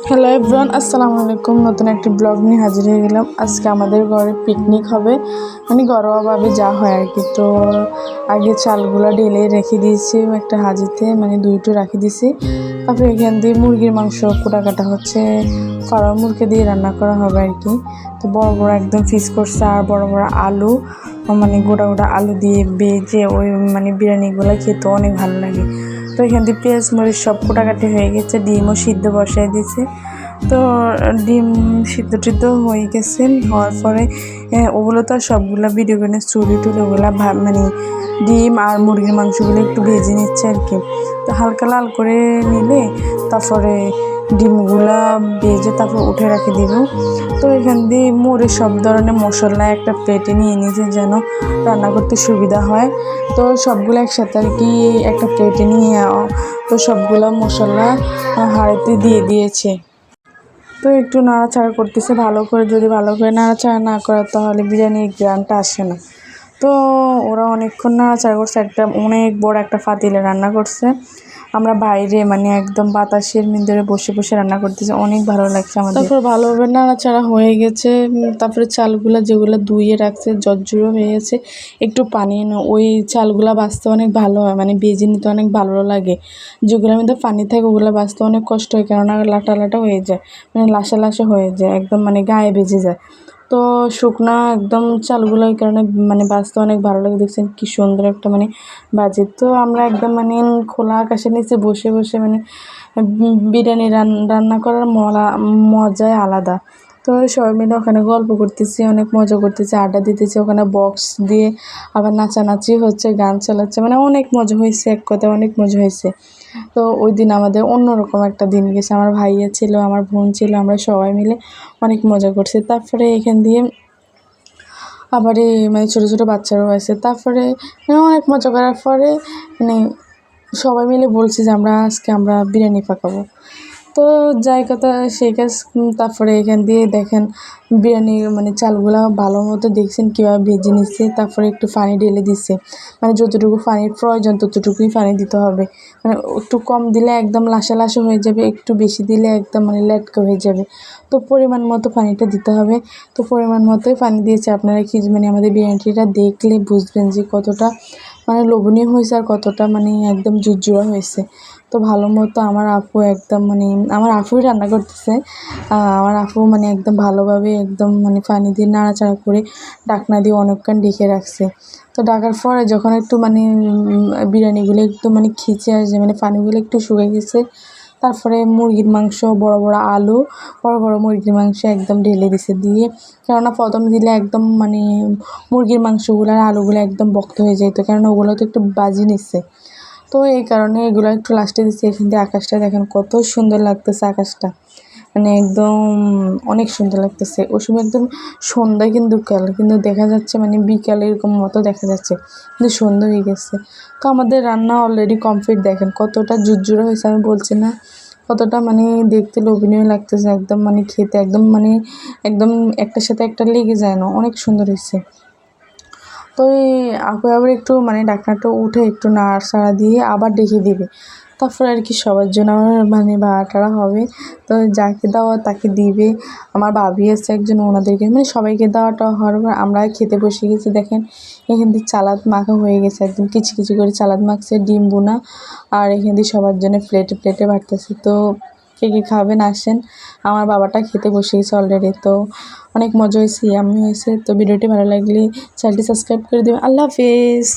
Hello everyone, আসসালামু আলাইকুম। নতুন একটি ব্লগ নিয়ে হাজির হয়ে গেলাম। আজকে আমাদের ঘরে পিকনিক হবে, মানে ঘরোয়াভাবে যা হয় আর কি। তো আগে চালগুলো ঢেলে রেখে দিয়েছি একটা হাঁড়িতে, মানে দুইটো রাখি দিয়েছি। তারপরে এখান দিয়ে মুরগির মাংস কোটা কাটা হচ্ছে, ফার্ম মুরগি দিয়ে রান্না করা হবে আর কি। তো বড় বড় একদম পিস করছে, আর বড় বড় আলু, মানে গোটা গোটা আলু দিয়ে বেজে ওই মানে বিরিয়ানিগুলো খেতে অনেক ভালো লাগে। তো এখান থেকে পেঁয়াজ মরিচ সব কোটাকাটি হয়ে গেছে, ডিমও সিদ্ধ বসাই দিয়েছে। তো ডিম সিদ্ধ টিদ্ধ হয়ে গেছে, হওয়ার পরে ওগুলো তো সবগুলো ভিডিও করে চুলি টুলি ওগুলো মানে ডিম আর মুরগির মাংসগুলো একটু ভেজে নিচ্ছে আর কি। তো হালকা লাল করে নিলে তারপরে ডিমগুলা ভেজে তারপর উঠে রাখে দিব। তো এখান দিয়ে মুড়ে সব ধরনের মশলা একটা প্লেটে নিয়ে নিয়েছে যেন রান্না করতে সুবিধা হয়। তো সবগুলো একসাথে আর কি একটা প্লেটে নিয়ে তো সবগুলো মশলা হাঁড়িতে দিয়ে দিয়েছে। তো একটু নাড়াচাড়া করতেছে ভালো করে, যদি ভালো করে নাড়াচাড়া না করে তাহলে বিরিয়ানির গ্রানটা আসে না। তো ওরা অনেকক্ষণ নাড়াচাড়া করছে, অনেক বড় একটা পাতিলে রান্না করছে। আমরা বাইরে মানে একদম বাতাসের ভিতরে বসে বসে রান্না করতেছি, অনেক ভালো লাগছে আমাদের। তারপর ভালোভাবে নাড়াচাড়া হয়ে গেছে, তারপরে চালগুলা যেগুলো ধুয়ে রাখছে জর্জুরো হয়ে গেছে, একটু পানি ওই চালগুলা বাছতে অনেক ভালো হয়, মানে বেজে নিতে অনেক ভালো লাগে। যেগুলোর মধ্যে পানি থাকে ওগুলো বাছতে অনেক কষ্ট হয়, কেননা লাটা লাটা হয়ে যায়, মানে লাসা লাসা হয়ে যায়, একদম মানে গায়ে বেজে যায়। তো শুকনা একদম চালগুলো এই কারণে মানে বাজতে অনেক ভালো লাগে। দেখছেন কি সুন্দর একটা মানে বাজে। তো আমরা একদম মানে খোলা আকাশের নিচে বসে বসে মানে বিরিয়ানি রান্না করার মজাই আলাদা। তো সবাই মিলে ওখানে গল্প করতেছি, অনেক মজা করতেছি, আড্ডা দিতেছি, ওখানে বক্স দিয়ে আবার নাচানাচি হচ্ছে, গান চালাচ্ছে, মানে অনেক মজা হয়েছে, এক কথায় অনেক মজা হয়েছে। তো ওই দিন আমাদের অন্যরকম একটা দিন গেছে, আমার ভাইয়া ছিল, আমার বোন ছিল, আমরা সবাই মিলে অনেক মজা করছি। তারপরে এখান দিয়ে আবার এই মানে ছোটো ছোটো বাচ্চারাও আছে। তারপরে অনেক মজা করার পরে মানে সবাই মিলে বলছি যে আমরা বিরিয়ানি পাকাবো। তো যাই কথা সেই কাজ। তারপরে এখান দিয়ে দেখেন বিরিয়ানির মানে চালগুলা ভালো মতো দেখছেন কীভাবে ভেজে নিচ্ছে। তারপরে একটু পানি ঢেলে দিচ্ছে, মানে যতটুকু পানির প্রয়োজন ততটুকুই পানি দিতে হবে, মানে একটু কম দিলে একদম লাসা লাসা হয়ে যাবে, একটু বেশি দিলে একদম মানে লেটকা হয়ে যাবে। তো পরিমাণ মতো পানিটা দিতে হবে। তো পরিমাণ মতোই পানি দিয়েছে। আপনারা কি মানে আমাদের বিরিয়ানিটা দেখলে বুঝবেন যে কতটা মানে লোভনীয় হয়েছে আর কতটা মানে একদম ঝুরঝুরা হয়েছে। তো ভালো মতো আমার আপু একদম মানে আমার আপুই রান্না করতেছে। আমার আপু মানে একদম ভালোভাবে একদম মানে পানি দিয়ে নাড়াচাড়া করে ঢাকনা দিয়ে অনেকক্ষণ ঢেকে রাখছে। তো ঢাকার পরে যখন একটু মানে বিরিয়ানিগুলো একটু মানে খিচে আসে, মানে পানিগুলো একটু শুকিয়ে গেছে, তারপরে মুরগির মাংস, বড় বড় আলু, বড় বড় মুরগির মাংস একদম ঢেলে দিছে। দিয়ে কেননা প্রথমে দিলে একদম মানে মুরগির মাংসগুলো আর আলুগুলো একদম শক্ত হয়ে যেত, কেননা ওগুলো তো একটু বাজি নিচ্ছে। তো এই কারণে এগুলো একটু লাস্টে দিচ্ছি। এখান দিয়ে আকাশটা দেখেন কত সুন্দর লাগতেছে, আকাশটা মানে একদম অনেক সুন্দর লাগতেছে। ওই সময় একদম সন্ধ্যা কিন্তু কিন্তু দেখা যাচ্ছে মানে বিকাল এরকম মতো দেখা যাচ্ছে, কিন্তু সন্ধ্যা হয়ে গেছে। তো আমাদের রান্না অলরেডি কমপ্লিট, দেখেন কতটা ঝুরঝুরে হয়েছে, আমি বলছি না কতটা মানে দেখতে লোভনীয় লাগতেছে, একদম মানে খেতে একদম মানে একদম একটার সাথে একটা লেগে যায় না, অনেক সুন্দর হয়েছে। তো এই আপু আবার একটু মানে ঢাকনাটা উঠে একটু নাড়াচাড়া দিয়ে আবার ডেকে দিবে। তারপরে আর কি সবার জন্য আমার মানে ভাড়াটারা হবে। তো যাকে দেওয়া তাকে দিবে। আমার ভাবি আছে একজন, ওনাদেরকে মানে সবাইকে দেওয়াটা হওয়ার পর আমরা খেতে বসে গেছি। দেখেন এখান দিয়ে চালাদ মাখা হয়ে গেছে, একদম কিচি কিচি করে চালাদ মাখছে, ডিম বোনা, আর এখান দিয়ে সবার জন্য প্লেটে প্লেটে বাড়তেছে। তো কে কে খাবেন আসেন। আমার বাবাটা খেতে বসে গেছে অলরেডি। তো অনেক মজা হয়েছে, ইয়াম্মি হয়েছে। তো ভিডিওটি ভালো লাগলে চ্যানেলটি সাবস্ক্রাইব করে দেবেন। আল্লাহ হাফেজ।